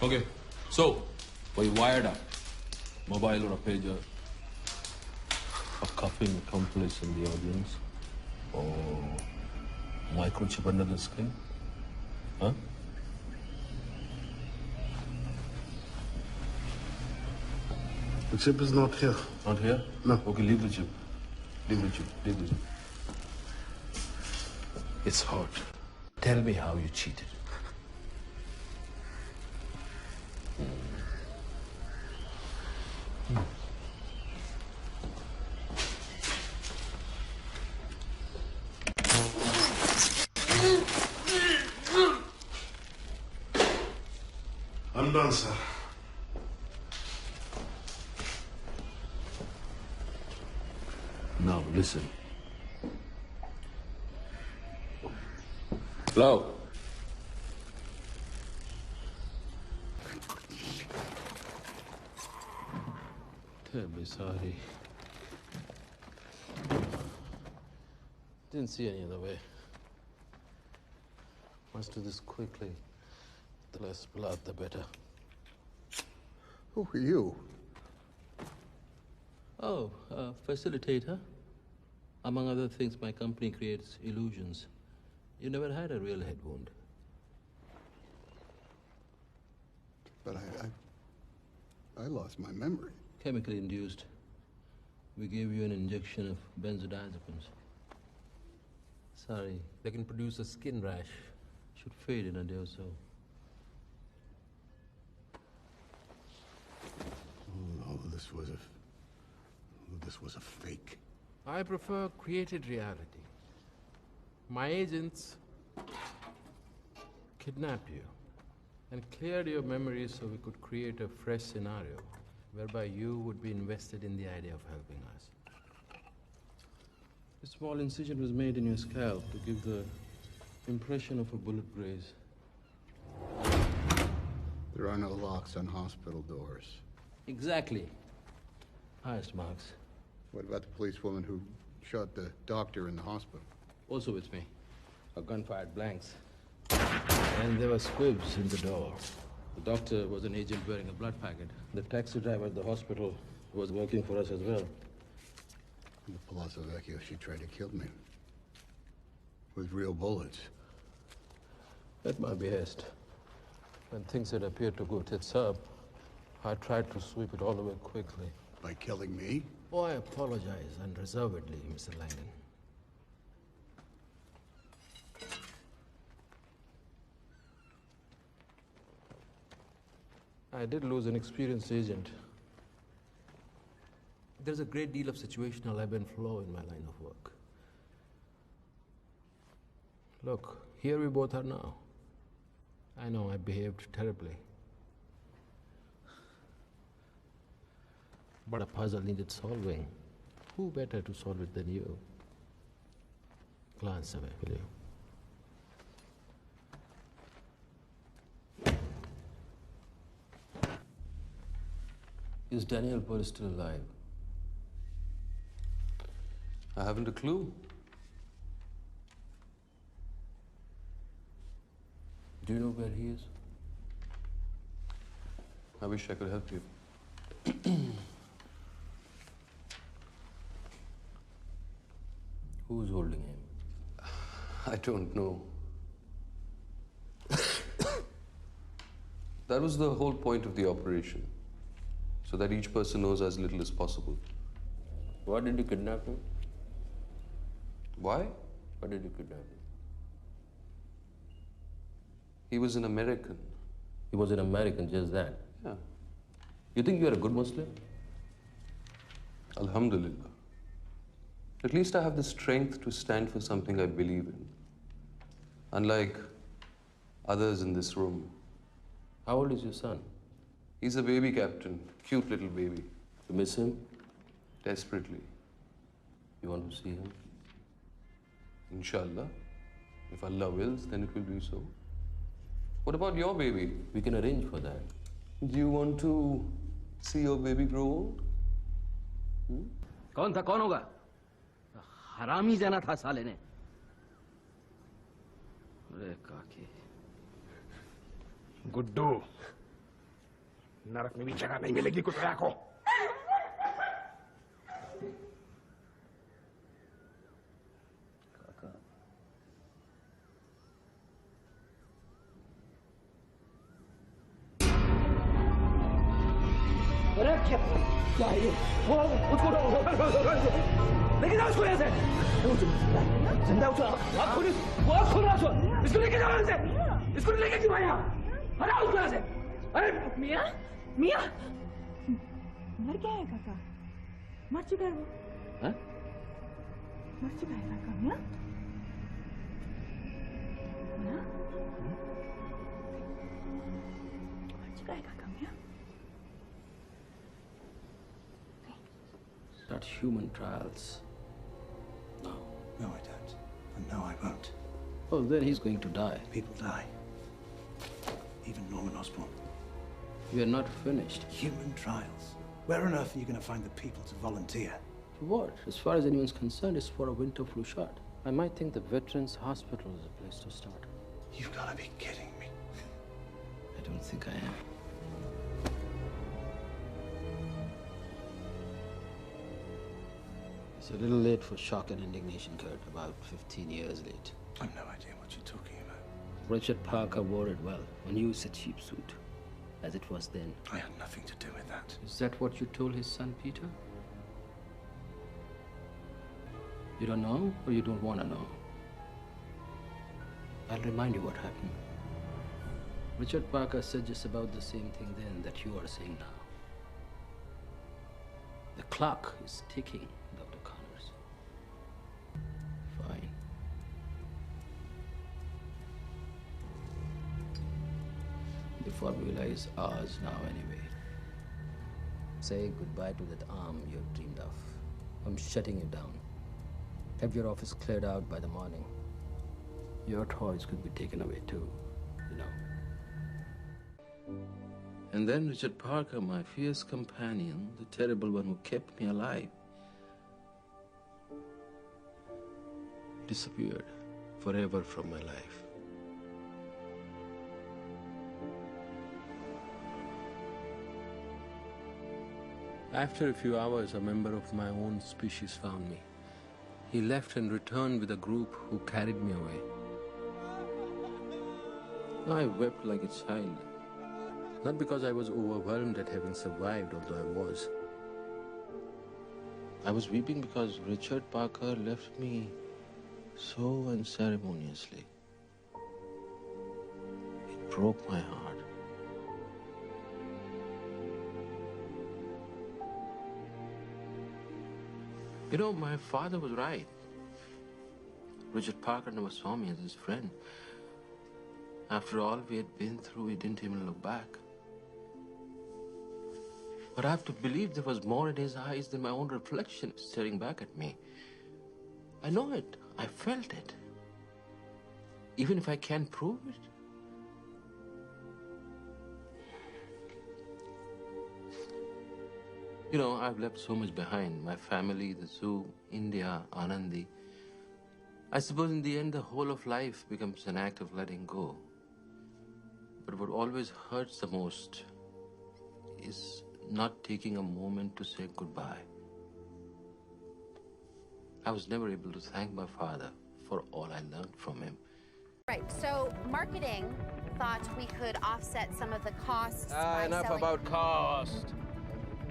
Okay, so, were you wired up? Mobile or a pager? A coughing accomplice in the audience? Or microchip under the skin? Huh? The chip is not here. Not here? No. Okay, leave the chip. Leave the chip. Leave the chip. It's hot. Tell me how you cheated. I'm done, sir. Now, listen. Hello? Terribly sorry. Didn't see any other way. Must do this quickly. The less blood, the better. Who are you? Oh, facilitator. Among other things, my company creates illusions. You never had a real head wound. But I lost my memory. Chemically induced. We gave you an injection of benzodiazepines. Sorry, they can produce a skin rash. Should fade in a day or so. Oh, this was a fake. I prefer created reality. My agents kidnapped you and cleared your memories so we could create a fresh scenario whereby you would be invested in the idea of helping us. A small incision was made in your scalp to give the impression of a bullet graze. There are no locks on hospital doors. Exactly. Highest marks. What about the policewoman who shot the doctor in the hospital? Also with me. A gun fired blanks. And there were squibs in the door. The doctor was an agent wearing a blood packet. The taxi driver at the hospital was working for us as well. In the Palazzo Vecchio, she tried to kill me. With real bullets. At my behest. When things had appeared to go tits up, I tried to sweep it all away quickly. By killing me? Oh, I apologize unreservedly, Mr. Langdon. I did lose an experienced agent. There's a great deal of situational ebb and flow in my line of work. Look, here we both are now. I know I behaved terribly. But a puzzle needed solving. Who better to solve it than you? Glance away, will you? Is Daniel Pearl still alive? I haven't a clue. Do you know where he is? I wish I could help you. Who's holding him? I don't know. That was the whole point of the operation, so that each person knows as little as possible. Why did you kidnap him? Why? Why did you kidnap him? He was an American. He was an American, just that. Yeah. You think you are a good Muslim? Alhamdulillah. At least I have the strength to stand for something I believe in. Unlike others in this room. How old is your son? He's a baby captain, cute little baby. You miss him? Desperately. You want to see him? Inshallah. If Allah wills, then it will be so. What about your baby? We can arrange for that. Do you want to see your baby grow old? कौन था कौन होगा हरामी जाना था साले ने अरे काकी गुड्डू नरक में भी जगह नहीं मिलेगी कुत्ते को अरे क्या है ये वो उसको लेके जाओ इसको यहाँ से जिंदा उठो आँख खोलो वो आँख खोलो इसको लेके जाओ यहाँ से इसको लेके क्यों आया हटाओ उसको यहाँ से अरे मियाँ मियाँ मर गया है काका मर चुका है वो हाँ? मर चुका है काका मियाँ मियाँ मर चुका है काका मियाँ Start human trials. No, I don't. And no, I won't. Oh, then he's going to die. People die. Even Norman Osborn. We are not finished. Human trials. Where on earth are you going to find the people to volunteer? For what? As far as anyone's concerned, it's for a winter flu shot. I might think the Veterans Hospital is a place to start. You've got to be kidding me. I don't think I am. It's a little late for shock and indignation, Kurt. About 15 years late. I've no idea what you're talking about. Richard Parker wore it well when you used a cheap suit, as it was then. I had nothing to do with that. Is that what you told his son, Peter? You don't know, or you don't want to know? I'll remind you what happened. Richard Parker said just about the same thing then that you are saying now. The clock is ticking, Dr. Connors. Fine. The formula is ours now anyway. Say goodbye to that arm you've dreamed of. I'm shutting you down. Have your office cleared out by the morning. Your toys could be taken away too, you know. And then Richard Parker, my fierce companion, the terrible one who kept me alive, disappeared forever from my life. After a few hours, a member of my own species found me. He left and returned with a group who carried me away. I wept like a child. Not because I was overwhelmed at having survived, although I was. I was weeping because Richard Parker left me so unceremoniously. It broke my heart. You know, my father was right. Richard Parker never saw me as his friend. After all we had been through, he didn't even look back. But I have to believe there was more in his eyes than my own reflection staring back at me. I know it. I felt it. Even if I can't prove it. You know, I've left so much behind. My family, the zoo, India, Anandi. I suppose in the end, the whole of life becomes an act of letting go. But what always hurts the most is not taking a moment to say goodbye. I was never able to thank my father for all I learned from him. Right, so marketing thought we could offset some of the costs by Enough selling... about cost.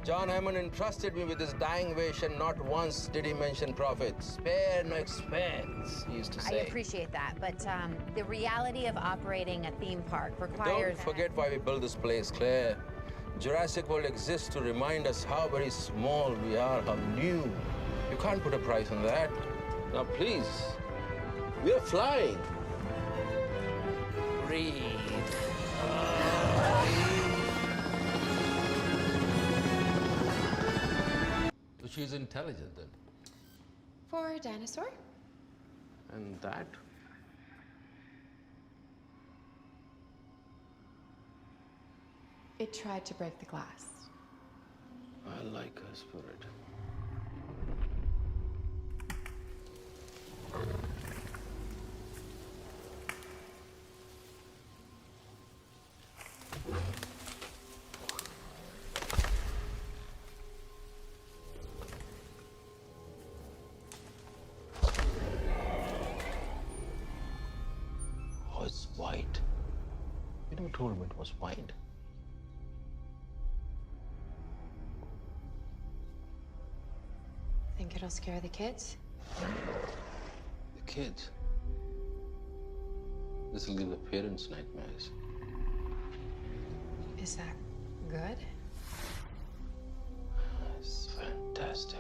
John Hammond entrusted me with this dying wish, and not once did he mention profit. Spare no expense, he used to say. I appreciate that, but the reality of operating a theme park requires... Don't forget why we built this place, Claire. Jurassic World exists to remind us how very small we are, how new. You can't put a price on that. Now, please, we're flying. Breathe. So she's intelligent then. For a dinosaur? And that? It tried to break the glass. I like her spirit. Oh, it's white. You never told me it was white. Think it'll scare the kids? The kids. This will give the parents nightmares. Is that good? It's fantastic.